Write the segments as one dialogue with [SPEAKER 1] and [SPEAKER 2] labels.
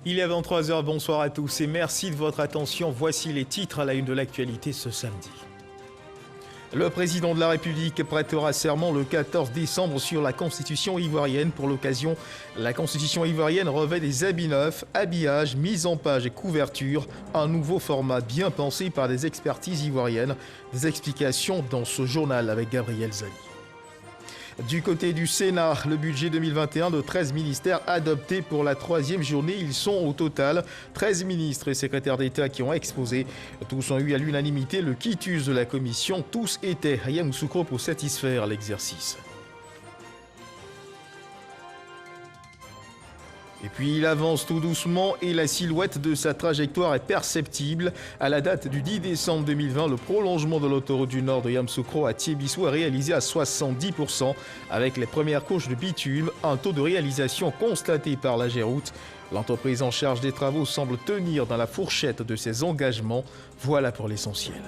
[SPEAKER 1] Il est 23h, bonsoir à tous et merci de votre attention. Voici les titres à la une de l'actualité ce samedi. Le président de la République prêtera serment le 14 décembre sur la Constitution ivoirienne. Pour l'occasion, la Constitution ivoirienne revêt des habits neufs, habillage, mise en page et couverture. Un nouveau format bien pensé par des expertises ivoiriennes. Des explications dans ce journal avec Gabriel Zali. Du côté du Sénat, le budget 2021 de 13 ministères adopté pour la troisième journée. Ils sont au total 13 ministres et secrétaires d'État qui ont exposé. Tous ont eu à l'unanimité le quitus de la commission. Tous étaient à Yamoussoukro pour satisfaire l'exercice. Et puis il avance tout doucement et la silhouette de sa trajectoire est perceptible. À la date du 10 décembre 2020, le prolongement de l'autoroute du Nord de Yamoussoukro à Thiébissou est réalisé à 70%. Avec les premières couches de bitume, un taux de réalisation constaté par la Géroute. L'entreprise en charge des travaux semble tenir dans la fourchette de ses engagements. Voilà pour l'essentiel.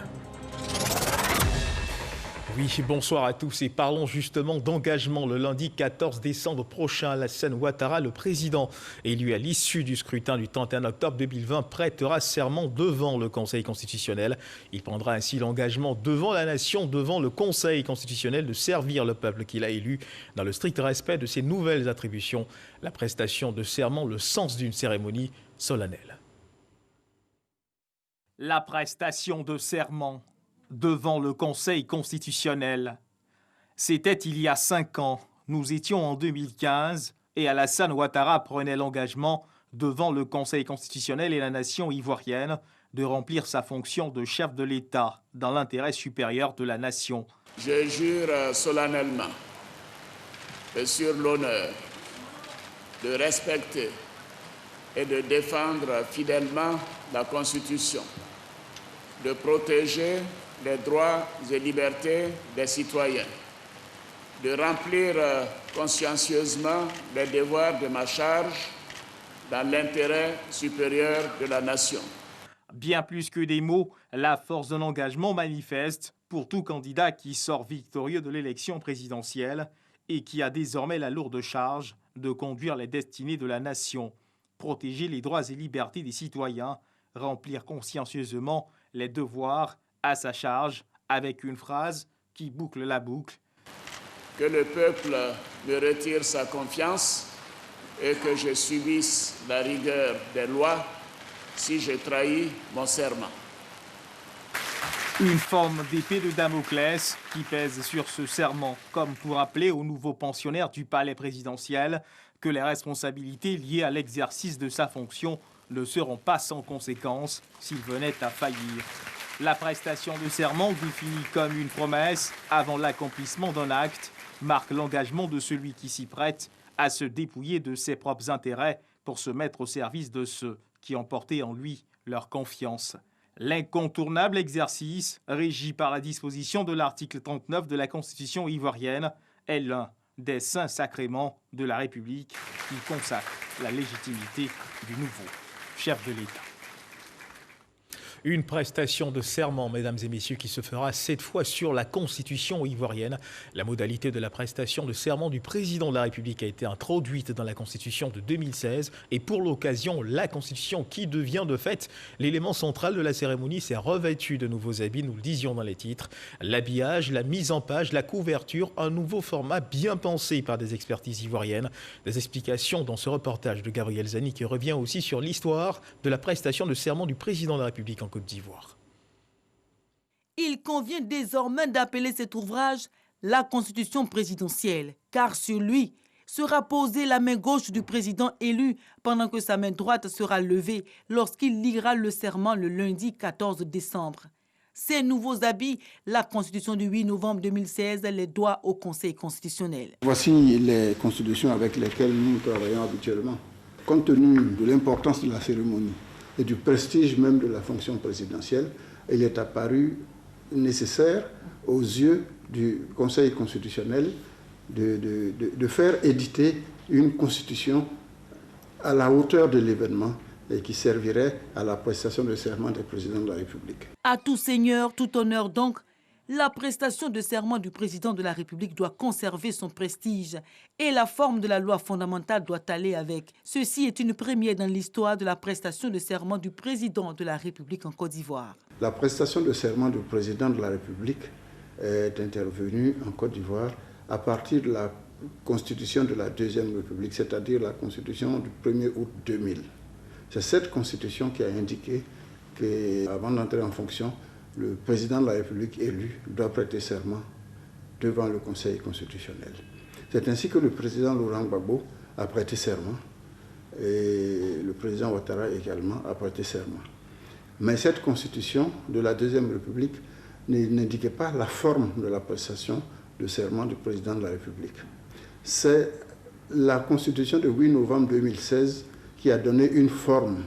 [SPEAKER 1] Oui, bonsoir à tous et parlons justement d'engagement. Le lundi 14 décembre prochain, Alassane Ouattara, le président élu à l'issue du scrutin du 31 octobre 2020, prêtera serment devant le Conseil constitutionnel. Il prendra ainsi l'engagement devant la nation, devant le Conseil constitutionnel, de servir le peuple qu'il a élu dans le strict respect de ses nouvelles attributions. La prestation de serment, le sens d'une cérémonie solennelle.
[SPEAKER 2] La prestation de serment devant le Conseil constitutionnel. C'était il y a 5 ans. Nous étions en 2015 et Alassane Ouattara prenait l'engagement devant le Conseil constitutionnel et la nation ivoirienne de remplir sa fonction de chef de l'État dans l'intérêt supérieur de la nation.
[SPEAKER 3] Je jure solennellement et sur l'honneur de respecter et de défendre fidèlement la Constitution, de protéger les droits et libertés des citoyens, de remplir consciencieusement les devoirs de ma charge dans l'intérêt supérieur de la nation.
[SPEAKER 2] Bien plus que des mots, la force de l'engagement manifeste pour tout candidat qui sort victorieux de l'élection présidentielle et qui a désormais la lourde charge de conduire les destinées de la nation, protéger les droits et libertés des citoyens, remplir consciencieusement les devoirs à sa charge, avec une phrase qui boucle la boucle.
[SPEAKER 3] Que le peuple me retire sa confiance et que je subisse la rigueur des lois si je trahis mon serment.
[SPEAKER 2] Une forme d'épée de Damoclès qui pèse sur ce serment, comme pour rappeler aux nouveaux pensionnaires du palais présidentiel que les responsabilités liées à l'exercice de sa fonction ne seront pas sans conséquences s'il venait à faillir. La prestation de serment, définie comme une promesse avant l'accomplissement d'un acte, marque l'engagement de celui qui s'y prête à se dépouiller de ses propres intérêts pour se mettre au service de ceux qui ont porté en lui leur confiance. L'incontournable exercice, régi par la disposition de l'article 39 de la Constitution ivoirienne, est l'un des saints sacrements de la République qui consacre la légitimité du nouveau chef de l'État.
[SPEAKER 1] Une prestation de serment, mesdames et messieurs, qui se fera cette fois sur la Constitution ivoirienne. La modalité de la prestation de serment du président de la République a été introduite dans la Constitution de 2016. Et pour l'occasion, la Constitution qui devient de fait l'élément central de la cérémonie s'est revêtue de nouveaux habits, nous le disions dans les titres. L'habillage, la mise en page, la couverture, un nouveau format bien pensé par des expertises ivoiriennes. Des explications dans ce reportage de Gabriel Zani qui revient aussi sur l'histoire de la prestation de serment du président de la République en Côte d'Ivoire.
[SPEAKER 4] Il convient désormais d'appeler cet ouvrage la Constitution présidentielle, car sur lui sera posée la main gauche du président élu pendant que sa main droite sera levée lorsqu'il lira le serment le lundi 14 décembre. Ces nouveaux habits, la Constitution du 8 novembre 2016 les doit au Conseil constitutionnel.
[SPEAKER 5] Voici les constitutions avec lesquelles nous travaillons habituellement. Compte tenu de l'importance de la cérémonie et du prestige même de la fonction présidentielle, il est apparu nécessaire aux yeux du Conseil constitutionnel de faire éditer une constitution à la hauteur de l'événement et qui servirait à la prestation de serment des présidents de la République.
[SPEAKER 4] À tout seigneur, tout honneur donc, La prestation de serment du président de la République doit conserver son prestige et la forme de la loi fondamentale doit aller avec. Ceci est une première dans l'histoire de la prestation de serment du président de la République en Côte d'Ivoire.
[SPEAKER 5] La prestation de serment du président de la République est intervenue en Côte d'Ivoire à partir de la constitution de la Deuxième République, c'est-à-dire la constitution du 1er août 2000. C'est cette constitution qui a indiqué qu'avant d'entrer en fonction, le président de la République élu doit prêter serment devant le Conseil constitutionnel. C'est ainsi que le président Laurent Gbagbo a prêté serment et le président Ouattara également a prêté serment. Mais cette constitution de la Deuxième République n'indiquait pas la forme de la prestation de serment du président de la République. C'est la constitution de 8 novembre 2016 qui a donné une forme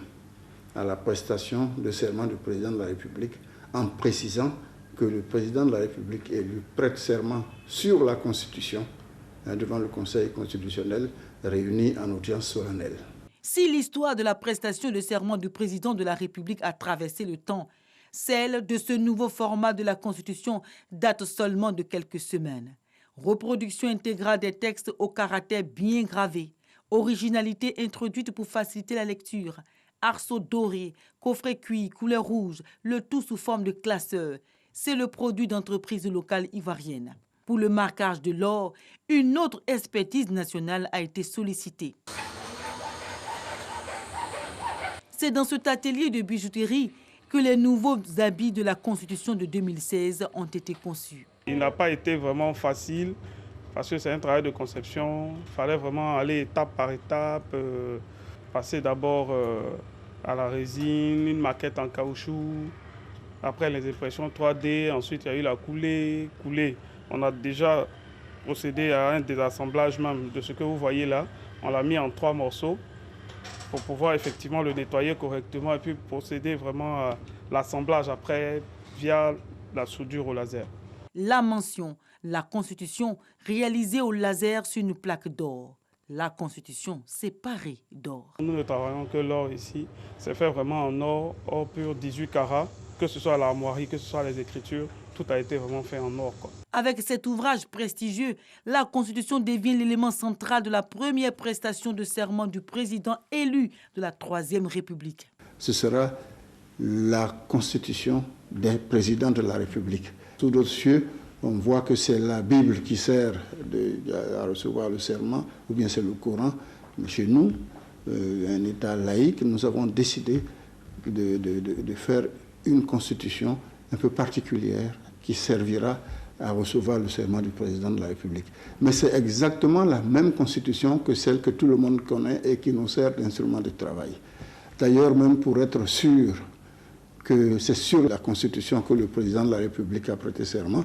[SPEAKER 5] à la prestation de serment du président de la République en précisant que le président de la République élu prête serment sur la Constitution devant le Conseil constitutionnel réuni en audience solennelle.
[SPEAKER 4] Si l'histoire de la prestation de serment du président de la République a traversé le temps, celle de ce nouveau format de la Constitution date seulement de quelques semaines. Reproduction intégrale des textes au caractère bien gravé, originalité introduite pour faciliter la lecture, arceaux dorés, coffret cuir, couleur rouge, le tout sous forme de classeur. C'est le produit d'entreprises locales ivoiriennes. Pour le marquage de l'or, une autre expertise nationale a été sollicitée. C'est dans cet atelier de bijouterie que les nouveaux habits de la Constitution de 2016 ont été conçus.
[SPEAKER 6] Il n'a pas été vraiment facile parce que c'est un travail de conception. Il fallait vraiment aller étape par étape, passer d'abord à la résine, une maquette en caoutchouc, après les impressions 3D, ensuite il y a eu la coulée. On a déjà procédé à un désassemblage même de ce que vous voyez là. On l'a mis en 3 morceaux pour pouvoir effectivement le nettoyer correctement et puis procéder vraiment à l'assemblage après via la soudure au laser.
[SPEAKER 4] La mention, la Constitution réalisée au laser sur une plaque d'or. La Constitution séparée d'or.
[SPEAKER 6] Nous ne travaillons que l'or ici. C'est fait vraiment en or pur 18 carats. Que ce soit l'armoirie, que ce soit les écritures, tout a été vraiment fait en or, quoi.
[SPEAKER 4] Avec cet ouvrage prestigieux, la Constitution devient l'élément central de la première prestation de serment du président élu de la Troisième République.
[SPEAKER 5] Ce sera la Constitution des présidents de la République. Sous d'autres cieux, on voit que c'est la Bible qui sert à recevoir le serment, ou bien c'est le Coran. Mais chez nous, un État laïque, nous avons décidé de faire une constitution un peu particulière qui servira à recevoir le serment du président de la République. Mais c'est exactement la même constitution que celle que tout le monde connaît et qui nous sert d'instrument de travail. D'ailleurs, même pour être sûr que c'est sur la constitution que le président de la République a prêté serment,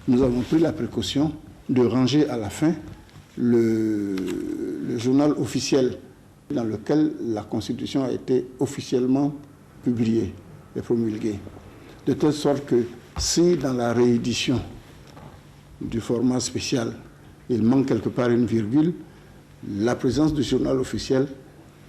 [SPEAKER 5] nous avons pris la précaution de ranger à la fin le journal officiel dans lequel la Constitution a été officiellement publiée et promulguée. De telle sorte que si dans la réédition du format spécial, il manque quelque part une virgule, la présence du journal officiel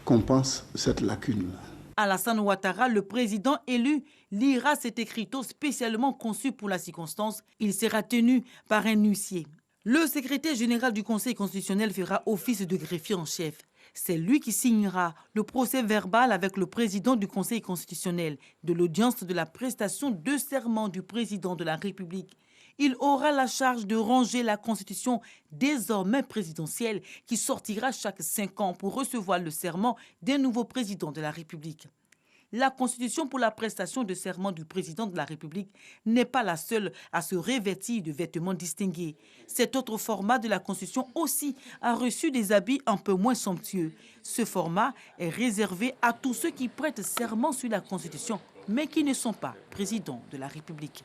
[SPEAKER 5] compense cette lacune.
[SPEAKER 4] Alassane Ouattara, le président élu, lira cet écriteau spécialement conçu pour la circonstance. Il sera tenu par un huissier. Le secrétaire général du Conseil constitutionnel fera office de greffier en chef. C'est lui qui signera le procès verbal avec le président du Conseil constitutionnel de l'audience de la prestation de serment du président de la République. Il aura la charge de ranger la Constitution désormais présidentielle qui sortira chaque 5 ans pour recevoir le serment d'un nouveau président de la République. La Constitution pour la prestation de serment du président de la République n'est pas la seule à se revêtir de vêtements distingués. Cet autre format de la Constitution aussi a reçu des habits un peu moins somptueux. Ce format est réservé à tous ceux qui prêtent serment sur la Constitution, mais qui ne sont pas présidents de la République.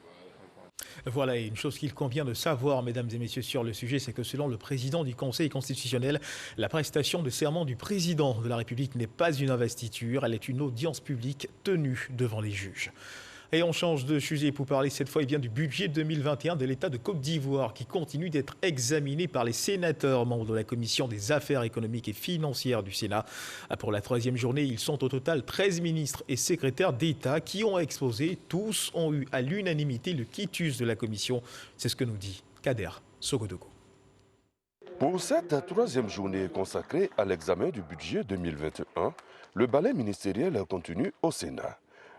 [SPEAKER 1] Voilà, et une chose qu'il convient de savoir, mesdames et messieurs, sur le sujet, c'est que selon le président du Conseil constitutionnel, la prestation de serment du président de la République n'est pas une investiture, elle est une audience publique tenue devant les juges. Et on change de sujet pour parler cette fois du budget 2021 de l'État de Côte d'Ivoire qui continue d'être examiné par les sénateurs membres de la Commission des affaires économiques et financières du Sénat. Pour la troisième journée, ils sont au total 13 ministres et secrétaires d'État qui ont exposé. Tous ont eu à l'unanimité le quitus de la Commission. C'est ce que nous dit Kader Sogodogo.
[SPEAKER 7] Pour cette troisième journée consacrée à l'examen du budget 2021, le balai ministériel continue au Sénat.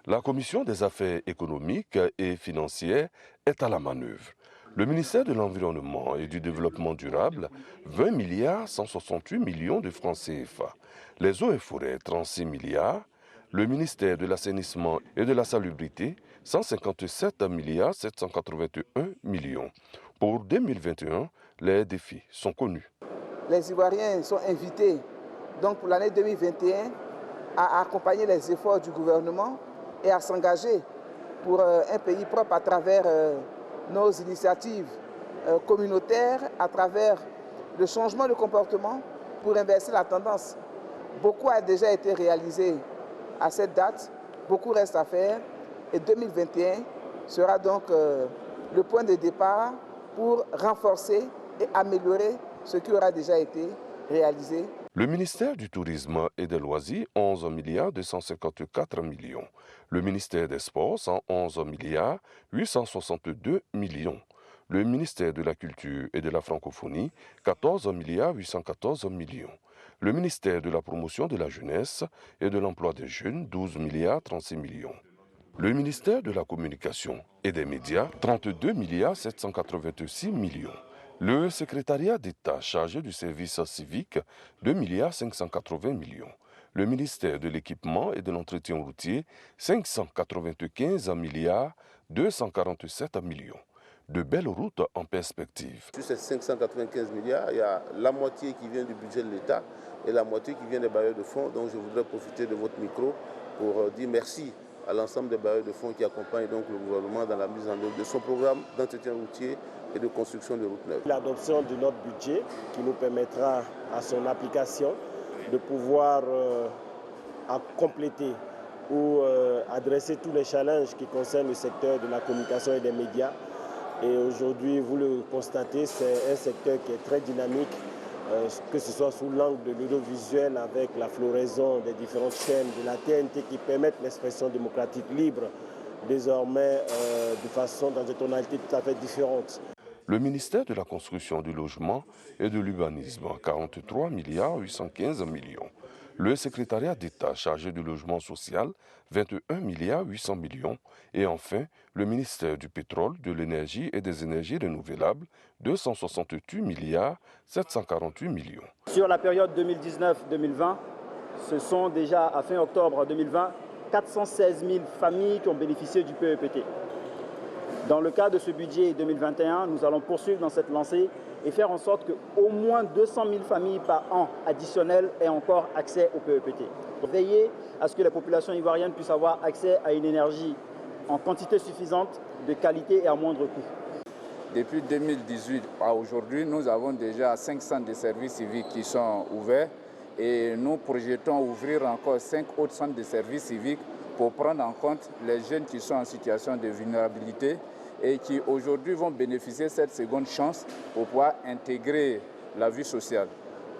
[SPEAKER 7] La Commission des affaires économiques et financières est à la manœuvre. Le ministère de l'Environnement et du Développement durable, 20 milliards 168 millions de francs CFA. Les eaux et forêts, 36 milliards. Le ministère de l'Assainissement et de la Salubrité, 157 milliards 781 millions. Pour 2021, les défis sont connus.
[SPEAKER 8] Les Ivoiriens sont invités donc pour l'année 2021 à accompagner les efforts du gouvernement et à s'engager pour un pays propre à travers nos initiatives communautaires, à travers le changement de comportement pour inverser la tendance. Beaucoup a déjà été réalisé à cette date, beaucoup reste à faire et 2021 sera donc le point de départ pour renforcer et améliorer ce qui aura déjà été réalisé.
[SPEAKER 7] Le ministère du Tourisme et des Loisirs, 11 milliards 254 millions. Le ministère des Sports, 111 milliards 862 millions. Le ministère de la Culture et de la Francophonie, 14 milliards 814 millions. Le ministère de la Promotion de la Jeunesse et de l'Emploi des Jeunes, 12 milliards 36 millions. Le ministère de la Communication et des Médias, 32 milliards 786 millions. Le secrétariat d'État chargé du service civique, 2 milliards 580 millions. Le ministère de l'Équipement et de l'Entretien routier, 595 milliards 247 millions. De belles routes en perspective.
[SPEAKER 9] Sur ces 595 milliards, il y a la moitié qui vient du budget de l'État et la moitié qui vient des bailleurs de fonds. Donc je voudrais profiter de votre micro pour dire merci à l'ensemble des bailleurs de fonds qui accompagnent donc le gouvernement dans la mise en œuvre de son programme d'entretien routier et de construction de routes neuves.
[SPEAKER 10] L'adoption de notre budget qui nous permettra à son application de pouvoir compléter ou adresser tous les challenges qui concernent le secteur de la communication et des médias. Et aujourd'hui, vous le constatez, c'est un secteur qui est très dynamique, que ce soit sous l'angle de l'audiovisuel avec la floraison des différentes chaînes de la TNT qui permettent l'expression démocratique libre, désormais dans des tonalités tout à fait différentes.
[SPEAKER 7] Le ministère de la Construction, du Logement et de l'Urbanisme, 43 milliards 815 millions. Le secrétariat d'État chargé du logement social, 21 milliards 800 millions. Et enfin, le ministère du Pétrole, de l'Énergie et des Énergies renouvelables, 268 milliards 748 millions.
[SPEAKER 11] Sur la période 2019-2020, ce sont déjà, à fin octobre 2020, 416 000 familles qui ont bénéficié du PEPT. Dans le cadre de ce budget 2021, nous allons poursuivre dans cette lancée et faire en sorte qu'au moins 200 000 familles par an additionnelles aient encore accès au PEPT. Veiller à ce que les populations ivoiriennes puissent avoir accès à une énergie en quantité suffisante, de qualité et à moindre coût.
[SPEAKER 12] Depuis 2018 à aujourd'hui, nous avons déjà 5 centres de services civiques qui sont ouverts et nous projetons ouvrir encore 5 autres centres de services civiques pour prendre en compte les jeunes qui sont en situation de vulnérabilité et qui aujourd'hui vont bénéficier de cette seconde chance pour pouvoir intégrer la vie sociale.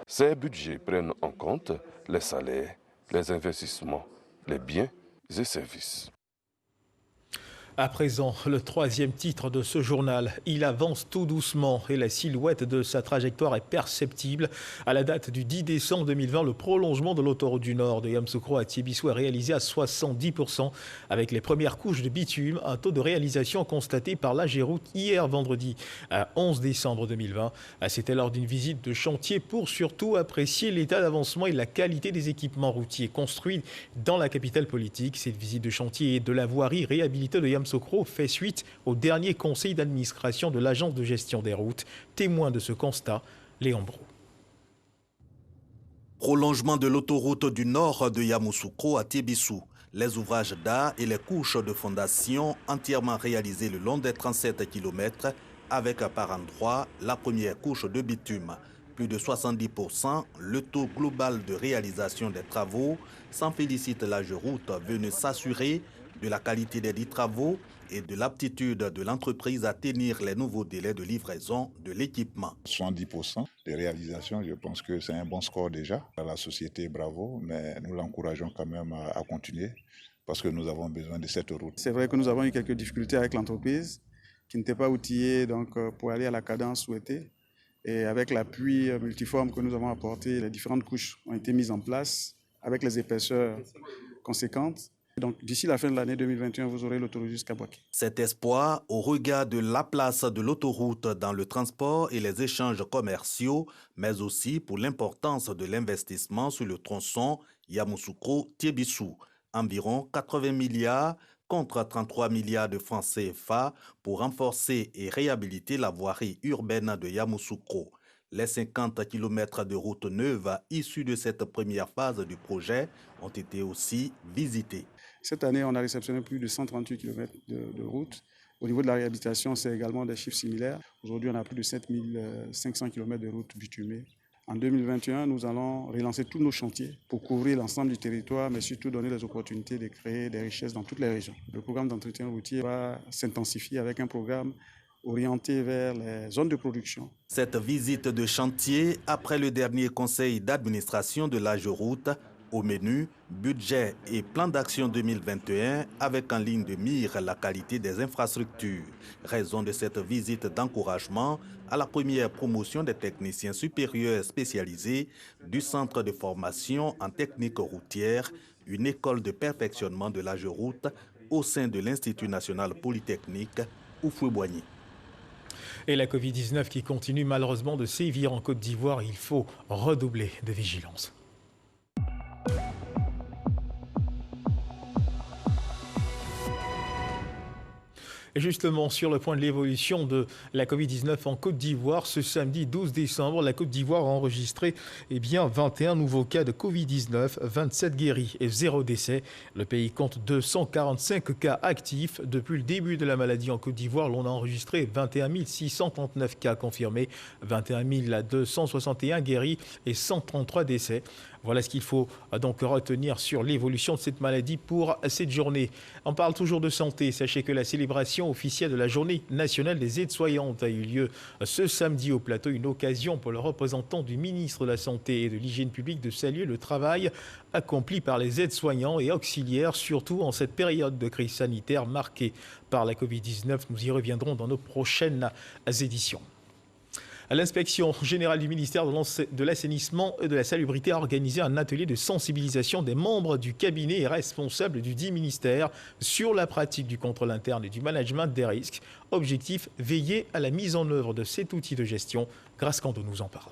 [SPEAKER 7] Ces budgets prennent en compte les salaires, les investissements, les biens et services.
[SPEAKER 1] À présent, le troisième titre de ce journal. Il avance tout doucement et la silhouette de sa trajectoire est perceptible. À la date du 10 décembre 2020, le prolongement de l'autoroute du Nord de Yamoussoukro à Tiébissou est réalisé à 70% avec les premières couches de bitume. Un taux de réalisation constaté par l'AGEROUTE hier vendredi 11 décembre 2020. C'était lors d'une visite de chantier pour surtout apprécier l'état d'avancement et la qualité des équipements routiers construits dans la capitale politique. Cette visite de chantier et de la voirie réhabilitée de Yamoussoukro fait suite au dernier conseil d'administration de l'Agence de gestion des routes. Témoin de ce constat, Léon Brou.
[SPEAKER 13] Prolongement de l'autoroute du Nord de Yamoussoukro à Tiébissou. Les ouvrages d'art et les couches de fondation entièrement réalisés le long des 37 km avec par endroit la première couche de bitume. Plus de 70%, le taux global de réalisation des travaux, s'en félicite l'AGEROUTE, venu s'assurer de la qualité des dits travaux et de l'aptitude de l'entreprise à tenir les nouveaux délais de livraison de l'équipement.
[SPEAKER 14] 70% de réalisation, je pense que c'est un bon score déjà. La société, bravo, mais nous l'encourageons quand même à continuer parce que nous avons besoin de cette route.
[SPEAKER 6] C'est vrai que nous avons eu quelques difficultés avec l'entreprise qui n'était pas outillée pour aller à la cadence souhaitée. Et avec l'appui multiforme que nous avons apporté, les différentes couches ont été mises en place avec les épaisseurs conséquentes. Donc, d'ici la fin de l'année 2021, vous aurez l'autoroute jusqu'à Boaké.
[SPEAKER 13] Cet espoir, au regard de la place de l'autoroute dans le transport et les échanges commerciaux, mais aussi pour l'importance de l'investissement sur le tronçon Yamoussoukro-Tiébissou, environ 80 milliards contre 33 milliards de francs CFA pour renforcer et réhabiliter la voirie urbaine de Yamoussoukro. Les 50 km de route neuve issus de cette première phase du projet ont été aussi visités.
[SPEAKER 6] Cette année, on a réceptionné plus de 138 km de route. Au niveau de la réhabilitation, c'est également des chiffres similaires. Aujourd'hui, on a plus de 7500 km de route bitumée. En 2021, nous allons relancer tous nos chantiers pour couvrir l'ensemble du territoire, mais surtout donner les opportunités de créer des richesses dans toutes les régions. Le programme d'entretien routier va s'intensifier avec un programme orienté vers les zones de production.
[SPEAKER 13] Cette visite de chantier, après le dernier conseil d'administration de l'AGEROUTE, au menu, budget et plan d'action 2021 avec en ligne de mire la qualité des infrastructures. Raison de cette visite d'encouragement à la première promotion des techniciens supérieurs spécialisés du Centre de formation en technique routière, une école de perfectionnement de l'AGEROUTE au sein de l'Institut national polytechnique Houphouët-Boigny.
[SPEAKER 1] Et la Covid-19 qui continue malheureusement de sévir en Côte d'Ivoire, il faut redoubler de vigilance. Et justement, sur le point de l'évolution de la Covid-19 en Côte d'Ivoire, ce samedi 12 décembre, la Côte d'Ivoire a enregistré 21 nouveaux cas de Covid-19, 27 guéris et 0 décès. Le pays compte 245 cas actifs. Depuis le début de la maladie en Côte d'Ivoire, l'on a enregistré 21 639 cas confirmés, 21 261 guéris et 133 décès. Voilà ce qu'il faut donc retenir sur l'évolution de cette maladie pour cette journée. On parle toujours de santé. Sachez que la célébration officielle de la Journée nationale des aides-soignantes a eu lieu ce samedi au plateau. Une occasion pour le représentant du ministre de la Santé et de l'Hygiène publique de saluer le travail accompli par les aides-soignants et auxiliaires, surtout en cette période de crise sanitaire marquée par la Covid-19. Nous y reviendrons dans nos prochaines éditions. L'inspection générale du ministère de l'Assainissement et de la Salubrité a organisé un atelier de sensibilisation des membres du cabinet et responsables du dit ministère sur la pratique du contrôle interne et du management des risques. Objectif, veiller à la mise en œuvre de cet outil de gestion. Grace Kando nous en parle.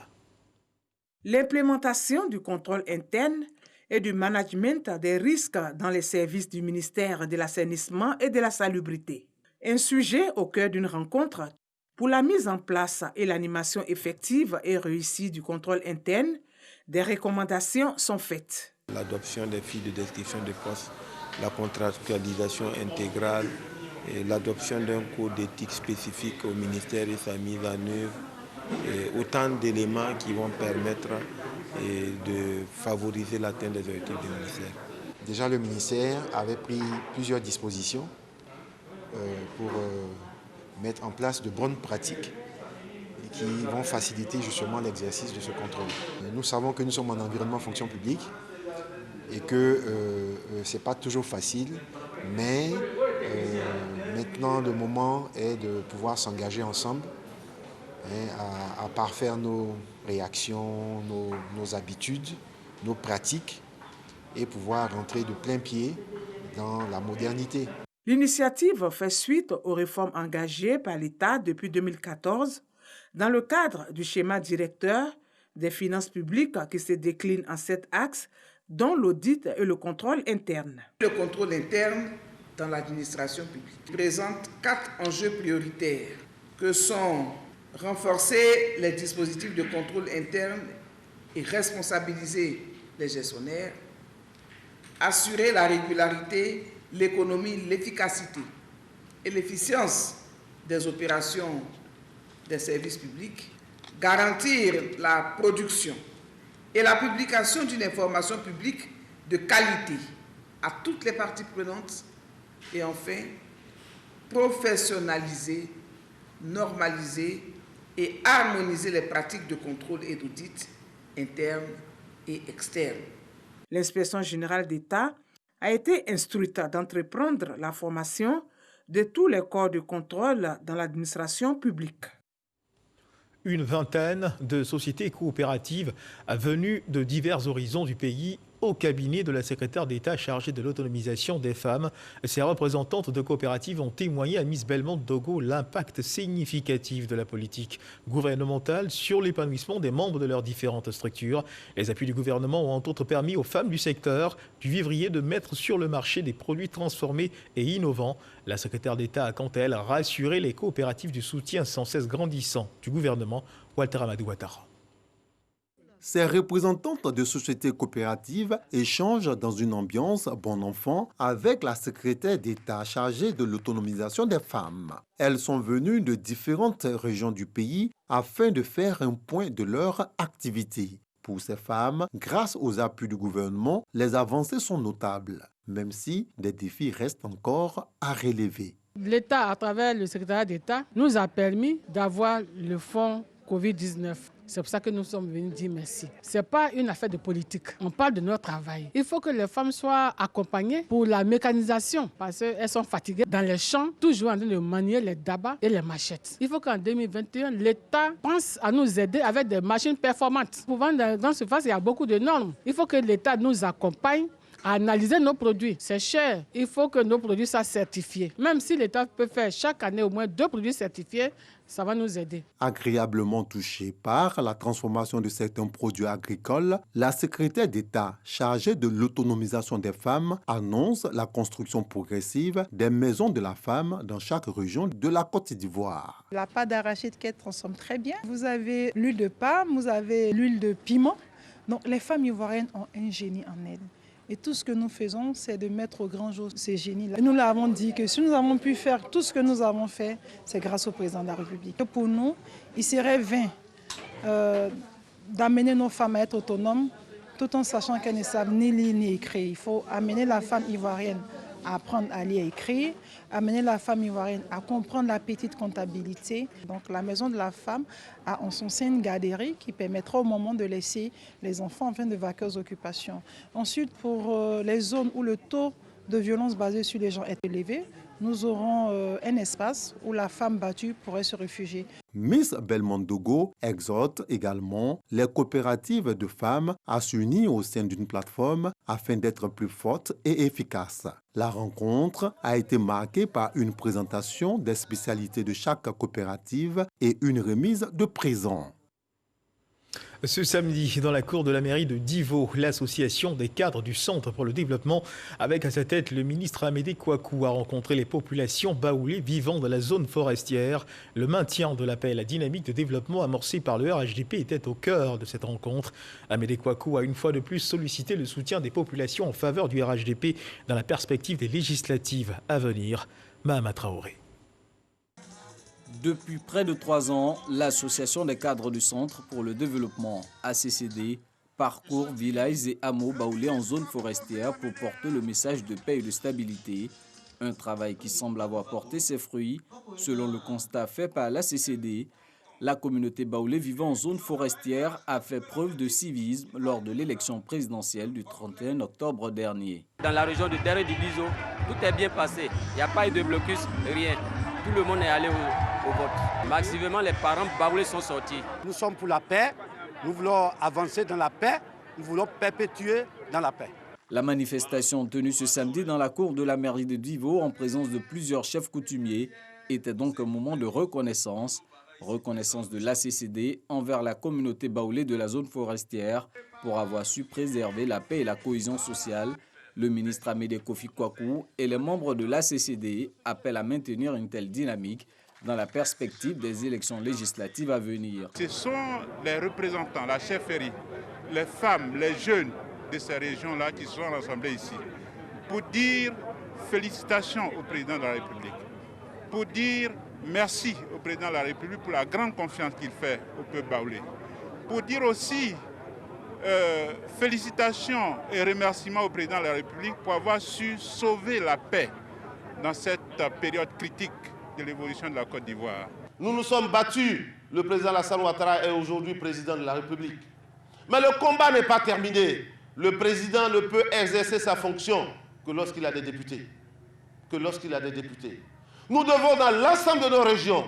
[SPEAKER 4] L'implémentation du contrôle interne et du management des risques dans les services du ministère de l'Assainissement et de la Salubrité. Un sujet au cœur d'une rencontre pour la mise en place et l'animation effective et réussie du contrôle interne, des recommandations sont faites.
[SPEAKER 15] L'adoption des fiches de description de poste, la contractualisation intégrale et l'adoption d'un code d'éthique spécifique au ministère et sa mise en œuvre, et autant d'éléments qui vont permettre de favoriser l'atteinte des objectifs du ministère.
[SPEAKER 16] Déjà, le ministère avait pris plusieurs dispositions pour mettre en place de bonnes pratiques qui vont faciliter justement l'exercice de ce contrôle. Nous savons que nous sommes en environnement fonction publique et que ce n'est pas toujours facile, mais maintenant le moment est de pouvoir s'engager ensemble à parfaire nos réactions, nos habitudes, nos pratiques et pouvoir rentrer de plein pied dans la modernité.
[SPEAKER 4] L'initiative fait suite aux réformes engagées par l'État depuis 2014 dans le cadre du schéma directeur des finances publiques qui se décline en 7 axes, dont l'audit et le contrôle interne.
[SPEAKER 8] Le contrôle interne dans l'administration publique présente 4 enjeux prioritaires que sont renforcer les dispositifs de contrôle interne et responsabiliser les gestionnaires, assurer la régularité, l'économie, l'efficacité et l'efficience des opérations des services publics, garantir la production et la publication d'une information publique de qualité à toutes les parties prenantes Et enfin, professionnaliser, normaliser et harmoniser les pratiques de contrôle et d'audit internes et externes.
[SPEAKER 17] L'inspection générale d'État a été instruite d'entreprendre la formation de tous les corps de contrôle dans l'administration publique.
[SPEAKER 1] Une vingtaine de sociétés coopératives venues de divers horizons du pays au cabinet de la secrétaire d'État chargée de l'autonomisation des femmes. Ces représentantes de coopératives ont témoigné à Miss Belmondo Dogo l'impact significatif de la politique gouvernementale sur l'épanouissement des membres de leurs différentes structures. Les appuis du gouvernement ont entre autres permis aux femmes du secteur du vivrier de mettre sur le marché des produits transformés et innovants. La secrétaire d'État a quant à elle rassuré les coopératives du soutien sans cesse grandissant du gouvernement. Walter Amadou Ouattara.
[SPEAKER 18] Ces représentantes de sociétés coopératives échangent dans une ambiance bon enfant avec la secrétaire d'État chargée de l'autonomisation des femmes. Elles sont venues de différentes régions du pays afin de faire un point de leur activité. Pour ces femmes, grâce aux appuis du gouvernement, les avancées sont notables, même si des défis restent encore à relever.
[SPEAKER 19] L'État, à travers le secrétariat d'État, nous a permis d'avoir le fonds Covid-19. C'est pour ça que nous sommes venus dire merci. Ce n'est pas une affaire de politique. On parle de notre travail. Il faut que les femmes soient accompagnées pour la mécanisation parce qu'elles sont fatiguées dans les champs, toujours en train de manier les dabas et les machettes. Il faut qu'en 2021, l'État pense à nous aider avec des machines performantes. Pour vendre dans ce phase, il y a beaucoup de normes. Il faut que l'État nous accompagne à analyser nos produits. C'est cher. Il faut que nos produits soient certifiés. Même si l'État peut faire chaque année au moins 2 produits certifiés, ça va nous aider.
[SPEAKER 18] Agréablement touchée par la transformation de certains produits agricoles, la secrétaire d'État chargée de l'autonomisation des femmes annonce la construction progressive des maisons de la femme dans chaque région de la Côte d'Ivoire.
[SPEAKER 20] La pâte d'arachide qu'elle transforme très bien. Vous avez l'huile de palme, vous avez l'huile de piment. Donc les femmes ivoiriennes ont un génie en elles. Et tout ce que nous faisons, c'est de mettre au grand jour ces génies-là. Nous l'avons dit que si nous avons pu faire tout ce que nous avons fait, c'est grâce au président de la République. Pour nous, il serait vain d'amener nos femmes à être autonomes, tout en sachant qu'elles ne savent ni lire ni écrire. Il faut amener la femme ivoirienne à apprendre à lire et écrire, amener la femme ivoirienne à comprendre la petite comptabilité. Donc la maison de la femme a en son sein une garderie qui permettra au moment de laisser les enfants en fin de vaquer aux occupations. Ensuite, pour les zones où le taux de violence basé sur les gens est élevé, nous aurons un espace où la femme battue pourrait se réfugier.
[SPEAKER 18] Miss Belmondo Dogo exhorte également les coopératives de femmes à s'unir au sein d'une plateforme afin d'être plus fortes et efficaces. La rencontre a été marquée par une présentation des spécialités de chaque coopérative et une remise de présents.
[SPEAKER 1] Ce samedi, dans la cour de la mairie de Divo, l'association des cadres du Centre pour le développement, avec à sa tête le ministre Amédée Kouakou, a rencontré les populations baoulées vivant dans la zone forestière. Le maintien de la paix et la dynamique de développement amorcée par le RHDP était au cœur de cette rencontre. Amédée Kouakou a une fois de plus sollicité le soutien des populations en faveur du RHDP dans la perspective des législatives à venir. Mahama Traoré.
[SPEAKER 21] Depuis près de 3 ans, l'association des cadres du Centre pour le développement ACCD parcourt villages et hameaux baoulés en zone forestière pour porter le message de paix et de stabilité. Un travail qui semble avoir porté ses fruits, selon le constat fait par l'ACCD. La communauté baoulée vivant en zone forestière a fait preuve de civisme lors de l'élection présidentielle du 31 octobre dernier.
[SPEAKER 22] Dans la région de Deré du Bizo, tout est bien passé. Il n'y a pas eu de blocus, rien. Tout le monde est allé au vote. Massivement, les parents baoulés sont sortis.
[SPEAKER 23] Nous sommes pour la paix, nous voulons avancer dans la paix, nous voulons perpétuer dans la paix.
[SPEAKER 21] La manifestation tenue ce samedi dans la cour de la mairie de Divo en présence de plusieurs chefs coutumiers était donc un moment de reconnaissance. Reconnaissance de l'ACCD envers la communauté baoulée de la zone forestière pour avoir su préserver la paix et la cohésion sociale. Le ministre Amédée Kouakou et les membres de l'ACCD appellent à maintenir une telle dynamique dans la perspective des élections législatives à venir.
[SPEAKER 24] Ce sont les représentants, la chefferie, les femmes, les jeunes de ces régions-là qui sont rassemblés ici pour dire félicitations au président de la République, pour dire merci au président de la République pour la grande confiance qu'il fait au peuple baoulé, pour dire aussi félicitations et remerciements au président de la République pour avoir su sauver la paix dans cette période critique de l'évolution de la Côte d'Ivoire.
[SPEAKER 2] Nous nous sommes battus. Le président Alassane Ouattara est aujourd'hui président de la République. Mais le combat n'est pas terminé. Le président ne peut exercer sa fonction que lorsqu'il a des députés. Nous devons, dans l'ensemble de nos régions,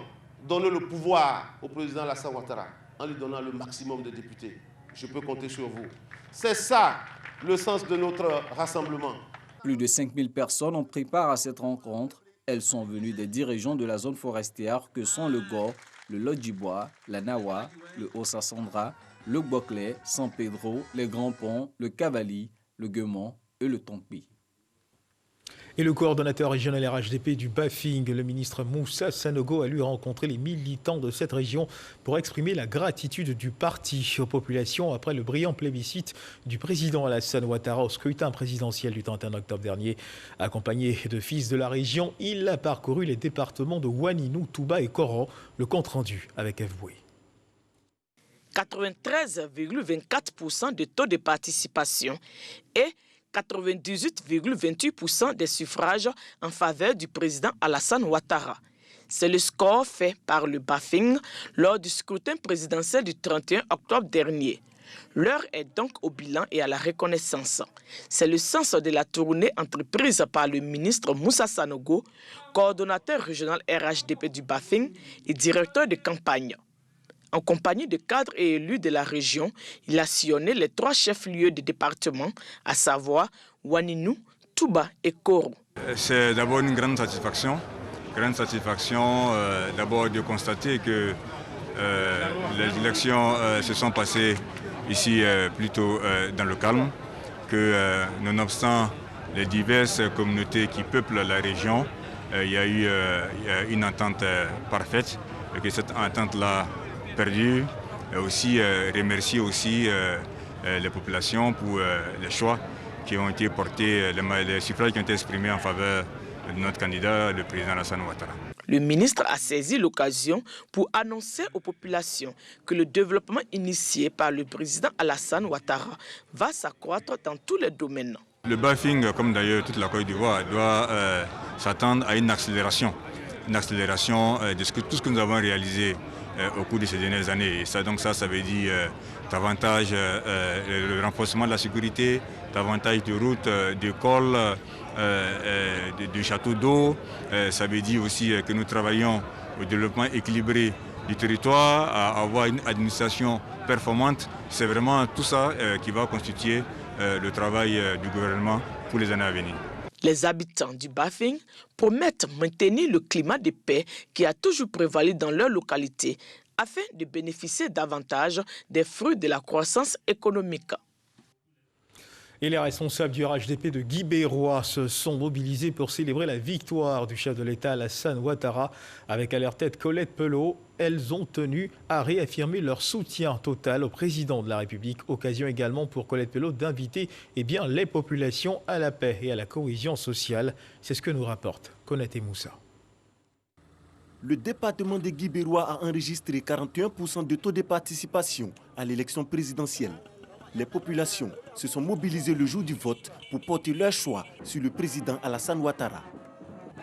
[SPEAKER 2] donner le pouvoir au président Alassane Ouattara en lui donnant le maximum de députés. Je peux compter sur vous. C'est ça le sens de notre rassemblement.
[SPEAKER 21] Plus de 5000 personnes ont pris part à cette rencontre. Elles sont venues des 10 régions de la zone forestière que sont le Gor, le Lodjibois, la Nawa, le Haut-Sassandra, le Boclé, San Pedro, les Grands Ponts, le Cavali, le Guemon et le Tompi.
[SPEAKER 1] Et le coordonnateur régional RHDP du Bafing, le ministre Moussa Sanogo, a lui rencontré les militants de cette région pour exprimer la gratitude du parti aux populations après le brillant plébiscite du président Alassane Ouattara au scrutin présidentiel du 31 octobre dernier. Accompagné de fils de la région, il a parcouru les départements de Ouaninou, Touba et Koran. Le compte-rendu avec F. Boué.
[SPEAKER 3] 93,24% de taux de participation et 98,28% des suffrages en faveur du président Alassane Ouattara. C'est le score fait par le Bafing lors du scrutin présidentiel du 31 octobre dernier. L'heure est donc au bilan et à la reconnaissance. C'est le sens de la tournée entreprise par le ministre Moussa Sanogo, coordonnateur régional RHDP du Bafing et directeur de campagne. En compagnie de cadres et élus de la région, il a sillonné les 3 chefs-lieux de département, à savoir Ouaninou, Touba et Koro.
[SPEAKER 5] C'est d'abord une grande satisfaction d'abord de constater que les élections se sont passées ici plutôt dans le calme, que nonobstant les diverses communautés qui peuplent la région, il y a eu une entente parfaite et que cette entente-là perdu, aussi remercier aussi les populations pour les choix qui ont été portés, les suffrages qui ont été exprimés en faveur de notre candidat, le président Alassane Ouattara.
[SPEAKER 3] Le ministre a saisi l'occasion pour annoncer aux populations que le développement initié par le président Alassane Ouattara va s'accroître dans tous les domaines.
[SPEAKER 5] Le Bafing, comme d'ailleurs toute la Côte d'Ivoire, doit s'attendre à une accélération de tout ce que nous avons réalisé au cours de ces dernières années. Et ça, donc ça veut dire davantage le renforcement de la sécurité, davantage de routes, d'écoles, de châteaux d'eau. Ça veut dire aussi que nous travaillons au développement équilibré du territoire, à avoir une administration performante. C'est vraiment tout ça qui va constituer le travail du gouvernement pour les années à venir.
[SPEAKER 3] Les habitants du Bafing promettent maintenir le climat de paix qui a toujours prévalu dans leur localité afin de bénéficier davantage des fruits de la croissance économique.
[SPEAKER 1] Et les responsables du RHDP de Guibérois se sont mobilisés pour célébrer la victoire du chef de l'État Alassane Ouattara. Avec à leur tête Colette Pelot, elles ont tenu à réaffirmer leur soutien total au président de la République. Occasion également pour Colette Pelot d'inviter les populations à la paix et à la cohésion sociale. C'est ce que nous rapporte Konaté Moussa.
[SPEAKER 9] Le département de Guibérois a enregistré 41% de taux de participation à l'élection présidentielle. Les populations se sont mobilisées le jour du vote pour porter leur choix sur le président Alassane Ouattara.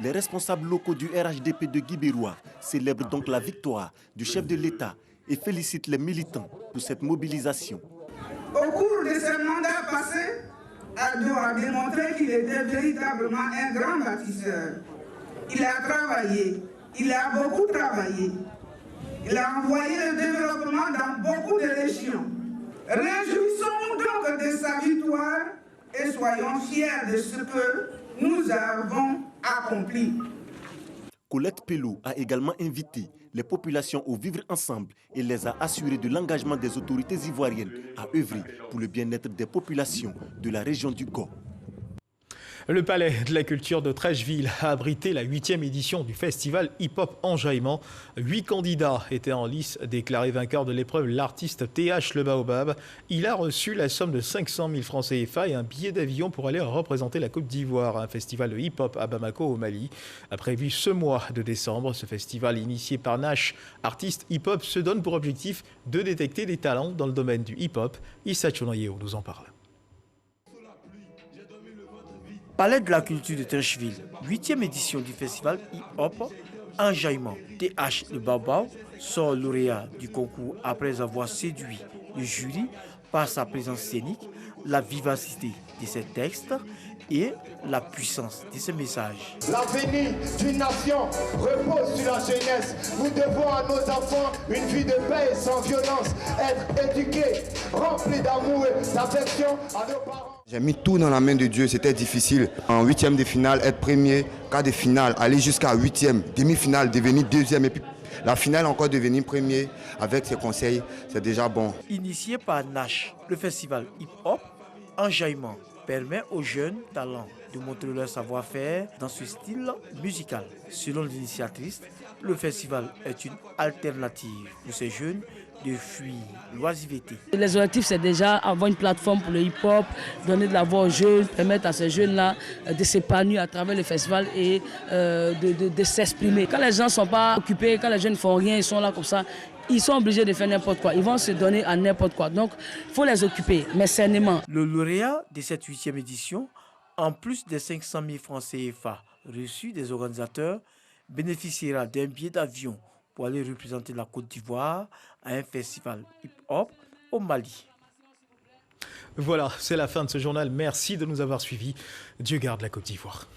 [SPEAKER 9] Les responsables locaux du RHDP de Guibérois célèbrent donc la victoire du chef de l'État et félicitent les militants pour cette mobilisation.
[SPEAKER 25] Au cours de ce mandat passé, Addo a démontré qu'il était véritablement un grand bâtisseur. Il a travaillé, il a beaucoup travaillé. Il a envoyé le développement dans beaucoup de régions. Réjouissons-nous donc de sa victoire et soyons fiers de ce que nous avons accompli.
[SPEAKER 9] Colette Pelot a également invité les populations au vivre ensemble et les a assurés de l'engagement des autorités ivoiriennes à œuvrer pour le bien-être des populations de la région du Gor.
[SPEAKER 1] Le Palais de la Culture de Trècheville a abrité la 8e édition du festival hip-hop Enjaillement. 8 candidats étaient en lice, déclaré vainqueur de l'épreuve l'artiste TH Le Baobab. Il a reçu la somme de 500 000 francs CFA et un billet d'avion pour aller représenter la Côte d'Ivoire, un festival de hip-hop à Bamako au Mali. A prévu ce mois de décembre, ce festival initié par Nash, artiste hip-hop, se donne pour objectif de détecter des talents dans le domaine du hip-hop. Issa Tchonoyeo nous en parle.
[SPEAKER 7] Palais de la culture de Trincheville, 8e édition du festival hip-hop Enjaillement. TH Le Baobab sort lauréat du concours après avoir séduit le jury par sa présence scénique, la vivacité de ses textes et la puissance de ses messages.
[SPEAKER 10] L'avenir d'une nation repose sur la jeunesse. Nous devons à nos enfants une vie de paix et sans violence, être éduqués, remplis d'amour et d'affection à nos parents.
[SPEAKER 11] J'ai mis tout dans la main de Dieu, c'était difficile. En 8e de finale, être premier, quart de finale, aller jusqu'à 8e, demi-finale, devenir 2e et puis la finale encore devenir premier. Avec ses conseils, c'est déjà bon.
[SPEAKER 7] Initié par Nash, le festival hip-hop Enjaillement permet aux jeunes talents de montrer leur savoir-faire dans ce style musical. Selon l'initiatrice, le festival est une alternative pour ces jeunes de fuir l'oisiveté.
[SPEAKER 12] Les objectifs, c'est déjà avoir une plateforme pour le hip-hop, donner de la voix aux jeunes, permettre à ces jeunes-là de s'épanouir à travers le festival et de s'exprimer. Quand les gens ne sont pas occupés, quand les jeunes ne font rien, ils sont là comme ça, ils sont obligés de faire n'importe quoi. Ils vont se donner à n'importe quoi. Donc, il faut les occuper, mais sainement.
[SPEAKER 7] Le lauréat de cette 8e édition, en plus des 500 000 francs CFA reçus des organisateurs, bénéficiera d'un billet d'avion pour aller représenter la Côte d'Ivoire à un festival hip-hop au Mali.
[SPEAKER 1] Voilà, c'est la fin de ce journal. Merci de nous avoir suivis. Dieu garde la Côte d'Ivoire.